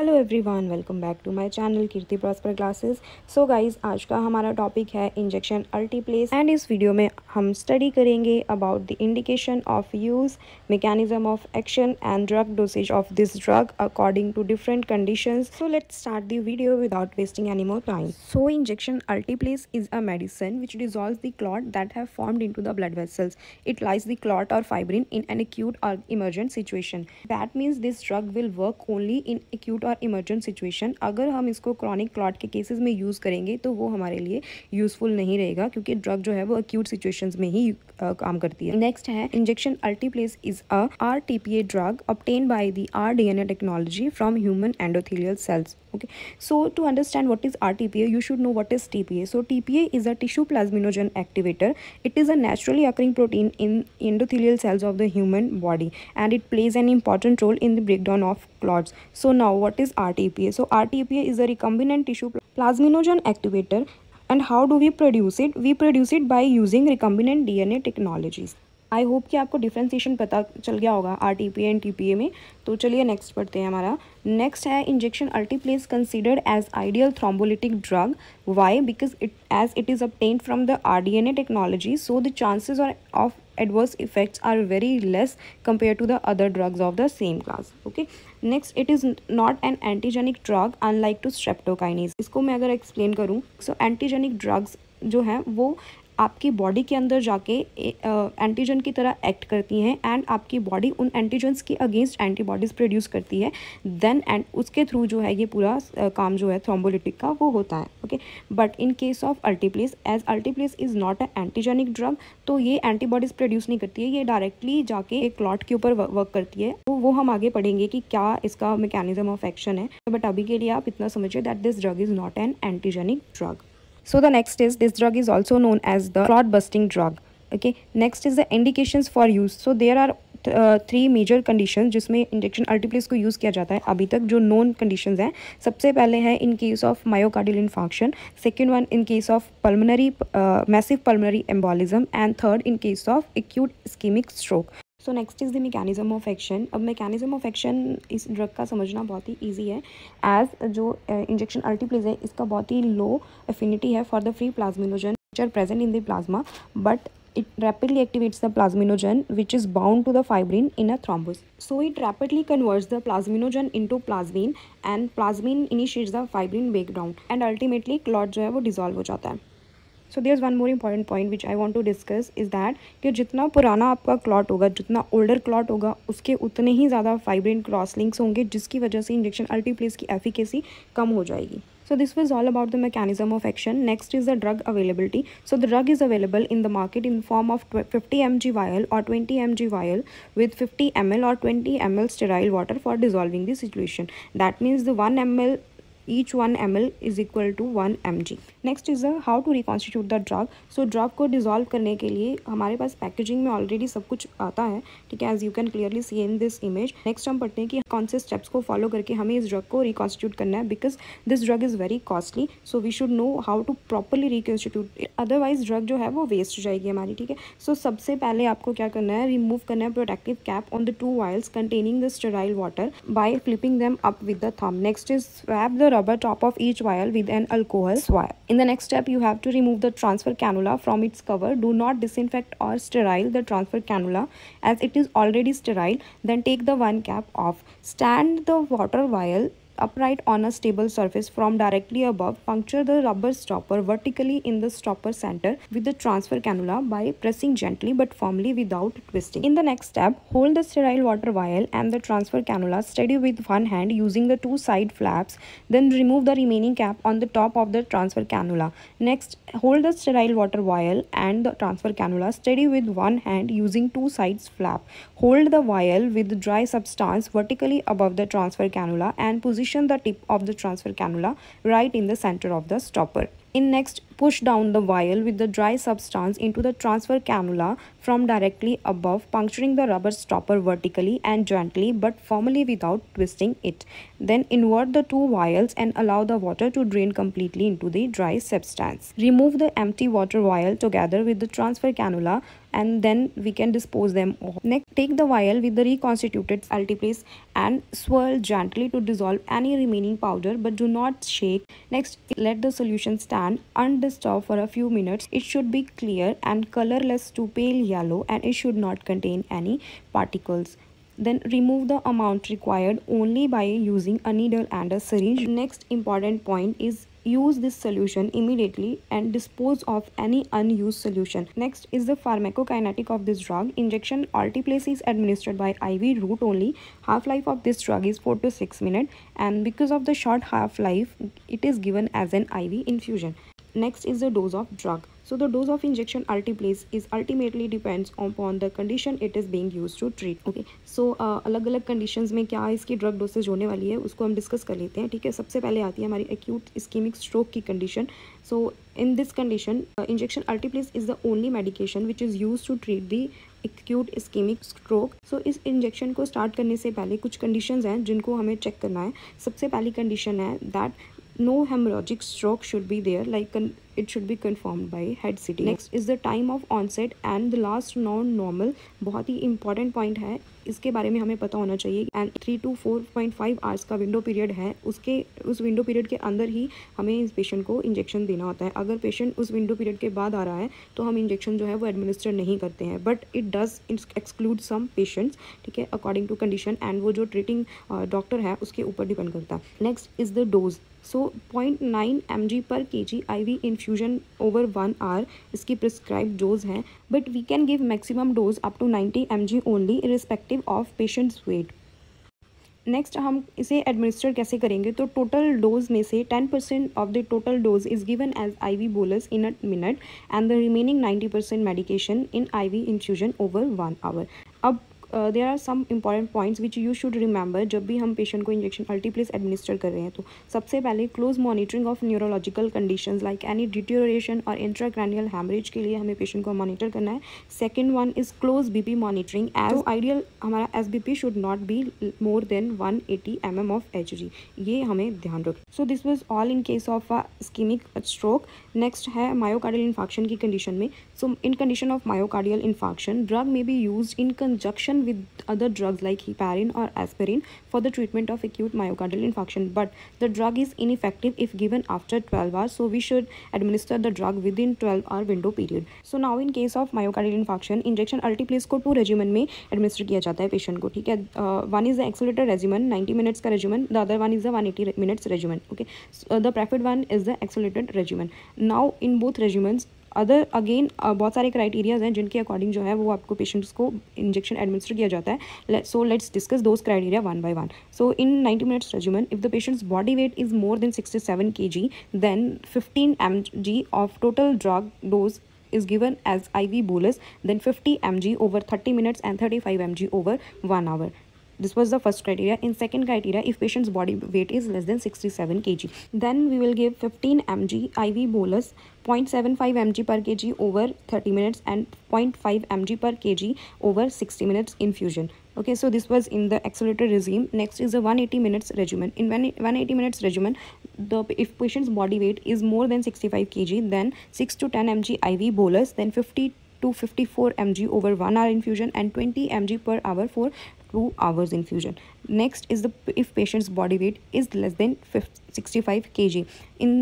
Hello everyone, welcome back to my channel Kirti prosper classes. So guys, आज का हमारा topic है इंजेक्शन अल्टीप्लेस एंड इस वीडियो में हम स्टडी करेंगे about the indication of use, mechanism of action and drug dosage of this drug according to different conditions. So let's start the video without wasting any more time. So injection alteplase is a medicine which dissolves the clot that have formed into the blood vessels. It lies the clot or fibrin in an acute or emergent situation. That means this drug will work only in acute और emergent situation. अगर हम इसको chronic clot के cases में use करेंगे तो वो हमारे लिए यूज़फुल नहीं रहेगा, क्योंकि ड्रग जो है वो एक्यूट सिचुएशंस में ही काम करती है। नेक्स्ट है injection alteplase is a RTPA drug obtained by the rDNA technology from human endothelial cells. Okay, so to understand what is RTPA, you should know what is TPA. So TPA is a tissue plasminogen activator. It is a naturally occurring protein in endothelial cells of the human body, and it plays an important role in the breakdown of clots. So now what is RTPA? So RTPA is a recombinant tissue plasminogen activator. And how do we produce it? We produce it by using recombinant DNA technologies. I hope कि आपको differentiation पता चल गया होगा RTPA and TPA में। तो चलिए next पढ़ते हैं। हमारा नेक्स्ट है injection alteplase considered as ideal thrombolytic drug. Why? Because it is obtained from the RDNA technology, so the chances of adverse effects are very less compared to the other drugs of the same class. Okay, next, it is not an antigenic drug unlike to streptokinase. इसको मैं अगर explain करूँ, so antigenic drugs जो हैं वो आपकी body के अंदर जाके एंटीजन की तरह एक्ट करती हैं एंड आपकी बॉडी उन एंटीजन्स के अगेंस्ट एंटीबॉडीज़ प्रोड्यूस करती है देन, एंड उसके थ्रू जो है ये पूरा काम जो है थ्रोम्बोलिटिक का वो होता है। Okay, but in case of alteplase, as alteplase is not a antigenic drug, तो ये एंटीबॉडीज़ प्रोड्यूस नहीं करती है, ये डायरेक्टली जाके एक क्लॉट के ऊपर वर्क करती है। तो वो हम आगे पढ़ेंगे कि क्या इसका मैकेनिज्म ऑफ एक्शन है, बट अभी के लिए आप इतना समझिए that this drug is not an antigenic drug. So the next is, this drug is also known as the clot busting drug. Okay, next is the indications for use. So there are three major condition जिसमें injection alteplase को use किया जाता है अभी तक, जो known conditions हैं। सबसे पहले है in case of myocardial infarction, second one in case of pulmonary massive pulmonary embolism, and third in case of acute ischemic stroke. So next is the mechanism of action. अब mechanism of action इस drug का समझना बहुत ही easy है, as जो injection alteplase है इसका बहुत ही लो एफिनिटी है for the free plasminogen which are present in the plasma, but it rapidly activates the plasminogen which is bound to the fibrin in a thrombus. So it rapidly converts the plasminogen into plasmin, and plasmin initiates the fibrin breakdown, and ultimately clot जो है वो dissolve हो जाता है. So there is one more important point which I want to discuss is that कि जितना पुराना आपका क्लॉट होगा, जितना ओल्डर क्लॉट होगा, उसके उतने ही ज़्यादा फाइब्रिन क्रॉस लिंक्स होंगे, जिसकी वजह से इंजेक्शन अल्टीप्लेस की एफिकेसी कम हो जाएगी. So this was all about the mechanism of action. Next is the drug availability. So the drug is available in the market in form of 50 mg vial or 20 mg vial with 50 ml or 20 ml sterile water for dissolving the solution. That means the 1 ml each 1 ml is equal to 1 mg. Next is how to reconstitute the drug. So drug को dissolve करने के लिए हमारे पास packaging में already सब कुछ आता है, ठीक है, as you can clearly see in this image. Next हम पढ़ते हैं कि कौन से स्टेप्स को फॉलो करके हमें इस ड्रग को रिकॉन्स्टिट्यूट करना है, because this drug is very costly, so we should know how to properly reconstitute, otherwise drug जो है वो वेस्ट हो जाएगी हमारी, ठीक है. सो सबसे पहले आपको क्या करना है, रिमूव करना है protective cap on the 2 vials containing the sterile water bye flipping them up with the thumb. Next is swap the rubber top of each vial with an alcohol swab. In the next step, you have to remove the transfer cannula from its cover. Do not disinfect or sterile the transfer cannula as it is already sterile. Then take the one cap off. Stand the water vial upright on a stable surface from directly above. Puncture the rubber stopper vertically in the stopper center with the transfer cannula by pressing gently but firmly without twisting. In the next step, hold the sterile water vial and the transfer cannula steady with one hand using the 2 side flaps. Then remove the remaining cap on the top of the transfer cannula. Next, hold the sterile water vial and the transfer cannula steady with one hand using 2 sides flap. Hold the vial with dry substance vertically above the transfer cannula and position the tip of the transfer cannula right in the center of the stopper. In next, push down the vial with the dry substance into the transfer cannula from directly above, puncturing the rubber stopper vertically and gently but firmly without twisting it. Then invert the two vials and allow the water to drain completely into the dry substance. Remove the empty water vial together with the transfer cannula and then we can dispose them off. Next, take the vial with the reconstituted Altiplase and swirl gently to dissolve any remaining powder, but do not shake. Next, let the solution stand undisturbed for a few minutes. It should be clear and colorless to pale yellow and it should not contain any particles. Then remove the amount required only by using a needle and a syringe. Next important point is use this solution immediately and dispose of any unused solution. Next is the pharmacokinetic of this drug. Injection Altiplase is administered by IV route only. Half-life of this drug is 4 to 6 minutes, and because of the short half-life, it is given as an IV infusion. Next is the dose of drug. So the dose of injection Altiplase is ultimately depends upon the condition it is being used to treat. Okay, so अलग अलग conditions में क्या इसकी drug dosage होने वाली है उसको हम discuss कर लेते हैं. ठीक है, सबसे पहले आती है हमारी acute ischemic stroke की condition. So in this condition, injection Altiplase is the only medication which is used to treat the acute ischemic stroke. So इस इंजेक्शन को स्टार्ट करने से पहले कुछ कंडीशंस हैं जिनको हमें चेक करना है. सबसे पहली कंडीशन है that no hemorrhagic stroke should be there, like it should be confirmed by head CT. Next is the time of onset and the last non-normal. बहुत ही important point है, इसके बारे में हमें पता होना चाहिए. एंड 3 to 4.5 आवर्स का विंडो पीरियड है, उस विंडो पीरियड के अंदर ही हमें इस पेशेंट को इंजेक्शन देना होता है. अगर पेशेंट उस विंडो पीरियड के बाद आ रहा है तो हम इंजेक्शन जो है वो एडमिनिस्टर नहीं करते हैं, but it does exclude some patients. ठीक है, अकॉर्डिंग टू कंडीशन एंड वो जो ट्रीटिंग डॉक्टर है उसके ऊपर डिपेंड करता है. Next is the dose. So 0.9 mg per kg IV infusion over 1 hour इसकी प्रिस्क्राइब डोज है, but we can give maximum dose up to 90 mg only irrespective of patients weight. Next हम इसे administer कैसे करेंगे, तो total dose में से 10% of the total dose is given as IV bolus in a minute and the remaining 90% medication in IV infusion over 1 hour. अब there are some important points which you should remember जब भी हम patient को injection अल्टीप्लेस administer कर रहे हैं. तो सबसे पहले close monitoring of neurological conditions like any deterioration और इंट्राक्रैनियल हैमरेज के लिए हमें पेशेंट को मॉनिटर करना है. Second one is close BP monitoring. As ideal हमारा SBP should not be more than 180 mm of Hg, ये हमें ध्यान रखें. So this was all in case of ischaemic stroke. Next है मायोकार्डियल इन्फाक्शन की कंडीशन में. So in condition of myocardial infarction drug may be used in conjunction with other drugs like heparin or aspirin for the treatment of acute myocardial infarction, but the drug is ineffective if given after 12 hours, so we should administer the drug within 12-hour window period. So now in case of myocardial infarction, injection Altiplase को 2 regimen में administer किया जाता है patient को. ठीक है, one is the accelerated regimen 90 minutes का regimen, the other one is the 180 minutes regimen. Okay, so the preferred one is the accelerated regimen. Now in both regimens other again बहुत सारे criterias हैं जिनके according जो है वो आपको patients को इंजेक्शन एडमिनिस्टर किया जाता है. So let's discuss those criteria one by one. So in 90 minutes regimen, if the patient's body weight is more than 67 kg, then 15 mg of total drug dose is given as IV bolus, then 50 mg over 30 minutes and 35 mg over 1 hour. This was the first criteria. In second criteria, if patient's body weight is less than 67 kg, then we will give 15 mg IV bolus, 0.75 mg per kg over 30 minutes and 0.5 mg per kg over 60 minutes infusion. Okay, so this was in the accelerated regime. Next is the 180 minutes regimen. In 180 minutes regimen, if patient's body weight is more than 65 kg, then 6 to 10 mg IV bolus, then 50 to 54 mg over 1 hour infusion and 20 mg per hour for 2 hours infusion. Next is the if patient's body weight is less than 65 kg. In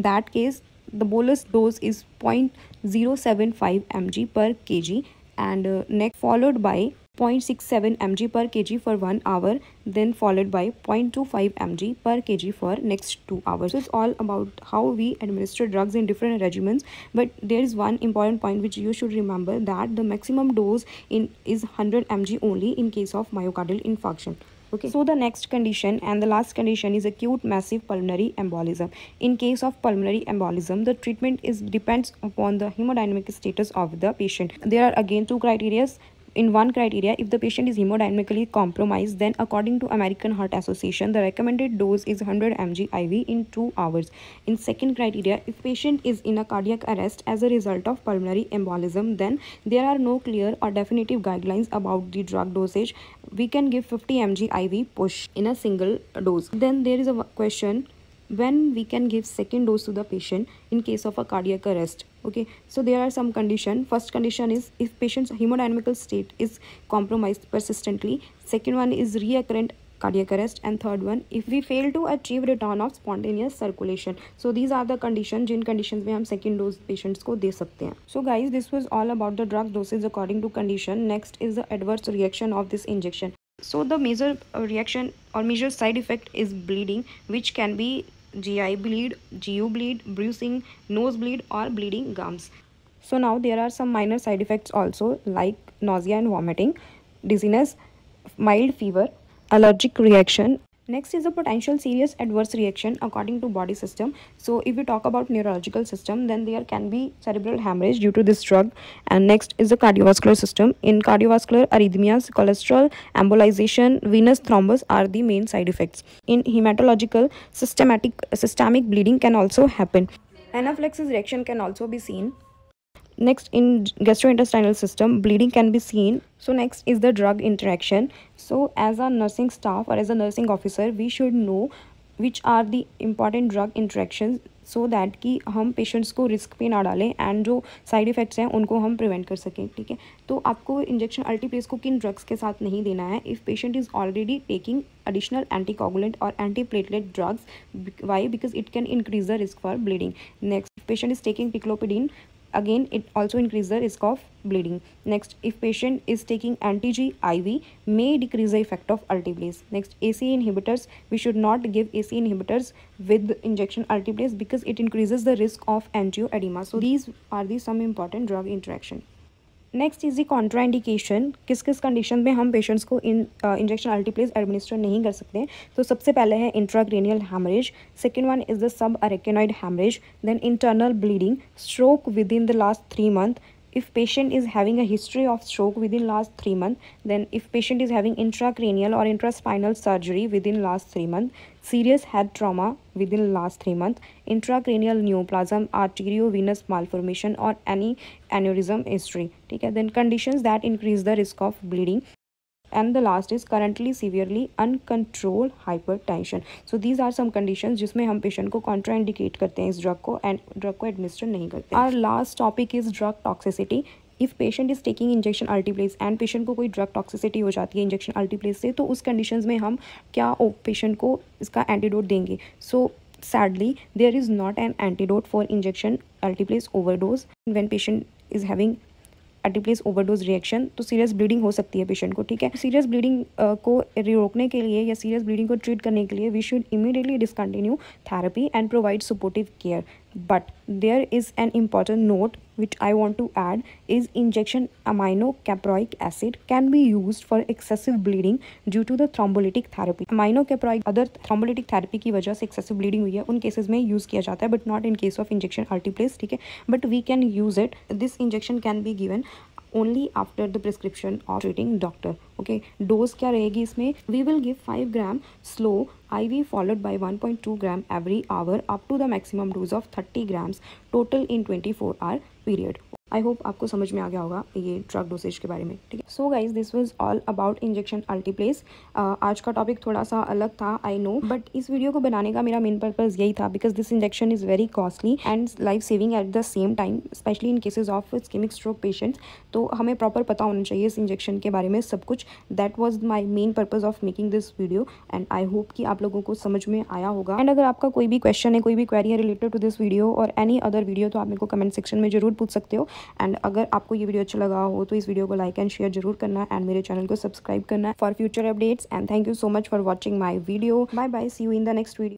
that case, the bolus dose is 0.075 mg per kg and next followed by 0.67 mg per kg for 1 hour, then followed by 0.25 mg per kg for next 2 hours. So it's all about how we administer drugs in different regimens, but there is one important point which you should remember, that the maximum dose is 100 mg only in case of myocardial infarction. Okay, so the next condition and the last condition is acute massive pulmonary embolism. In case of pulmonary embolism, the treatment depends upon the hemodynamic status of the patient. There are again 2 criteria. in one criteria, if the patient is hemodynamically compromised, then according to American Heart Association, the recommended dose is 100 mg IV in 2 hours. In second criteria, if patient is in a cardiac arrest as a result of pulmonary embolism, then there are no clear or definitive guidelines about the drug dosage. We can give 50 mg IV push in a single dose. Then there is a question when we can give second dose to the patient in case of a cardiac arrest. Okay, so there are some condition. First condition is if patient's hemodynamical state is compromised persistently. Second one is recurrent cardiac arrest, and third one if we fail to achieve return of spontaneous circulation. So these are the conditions जिन conditions में हम second dose patients को दे सकते हैं. So guys, this was all about the drug dosage according to condition. Next is the adverse reaction of this injection. So the major reaction or major side effect is bleeding, which can be GI bleed, GU bleed, bruising, nose bleed or bleeding gums. So now there are some minor side effects also, like nausea and vomiting, dizziness, mild fever, allergic reaction. Next is a potential serious adverse reaction according to body system. So if we talk about neurological system, then there can be cerebral hemorrhage due to this drug. And next is the cardiovascular system. In cardiovascular, arrhythmias, cholesterol, embolization, venous thrombus are the main side effects. In hematological, systemic bleeding can also happen. Anaphylaxis reaction can also be seen. Next, in gastrointestinal system, bleeding can be seen. So next is the drug interaction. So as a nursing staff or as a nursing officer, we should know which are the important drug interactions so that कि हम patients को risk पे ना डालें and जो side effects हैं उनको हम प्रिवेंट कर सकें. ठीक है, तो आपको इंजेक्शन अल्टीप्लेस को किन ड्रग्स के साथ नहीं देना है. If patient is already taking additional anticoagulant or antiplatelet drugs. Why? Because it can increase the risk for bleeding. Next, if patient is taking piclopidine, again it also increases the risk of bleeding. Next, if patient is taking anti-G IV, may decrease the effect of alteplase. Next, ACE inhibitors, we should not give ACE inhibitors with injection alteplase because it increases the risk of angioedema. So these are the some important drug interaction. Next is the contraindication. किस किस condition में हम patients को injection अल्टीप्लेस administer नहीं कर सकते हैं. तो सबसे पहले है intracranial haemorrhage. Second one is the subarachnoid haemorrhage. Then internal bleeding, stroke within the last 3 months. If patient is having a history of stroke within last 3 months, then if patient is having intracranial or intraspinal surgery within last 3 months, serious head trauma within last 3 months, intracranial neoplasm, arteriovenous malformation or any aneurysm history. ठीक है, then conditions that increase the risk of bleeding. And the last is currently severely uncontrolled hypertension. So these are some conditions जिसमें हम patient को contraindicate करते हैं इस drug को and drug को एडमिनिस्टर नहीं करते. Our last topic is drug toxicity. If patient is taking injection alteplase and patient को कोई ड्रग टॉक्सिसिटी हो जाती है इंजेक्शन अल्टीप्लेस से, तो उस कंडीशंस में हम क्या पेशेंट को इसका एंटीडोट देंगे. सो sadly there is not an antidote for injection alteplase overdose when patient is having alteplase overdose reaction. तो सीरियस ब्लीडिंग हो सकती है पेशेंट को. ठीक है, सीरियस ब्लीडिंग को रोकने के लिए या सीरियस ब्लीडिंग को ट्रीट करने के लिए we should immediately discontinue therapy and provide supportive care. But there is an important note which I want to add is injection aminocaproic acid can be used for excessive bleeding due to the thrombolytic therapy. Aminocaproic other thrombolytic therapy की वजह से excessive bleeding हुई है उन cases में use किया जाता है, but not in case of injection alteplase. ठीक है, but we can use it. This injection can be given only after the prescription of treating doctor. Okay, dose क्या रहेगी इसमें? We will give 5 gram slow IV followed by 1.2 gram every hour up to the maximum dose of 30 grams total in 24-hour period. I hope आपको समझ में आ गया होगा ये drug dosage के बारे में. ठीक है, so guys this was all about injection alteplase. आज का टॉपिक थोड़ा सा अलग था, आई नो, बट इस वीडियो को बनाने का मेरा मेन पर्पज़ यही था because this injection is very costly and life saving at the same time, specially in cases of ischaemic stroke patients. तो हमें प्रॉपर पता होना चाहिए इस इंजेक्शन के बारे में सब कुछ. That was my main purpose of making this video and I hope कि आप लोगों को समझ में आया होगा. एंड अगर आपका कोई भी क्वेश्चन है, कोई भी क्वेरी है रिलेटेड टू दिस वीडियो और एनी अदर वीडियो, तो आप मेरे को कमेंट सेक्शन में जरूर पूछ सकते हो. एंड अगर आपको ये वीडियो अच्छा लगा हो तो इस वीडियो को लाइक एंड शेयर जरूर करना एंड मेरे चैनल को सब्सक्राइब करना for future updates. And thank you so much for watching my video. Bye bye, see you in the next video.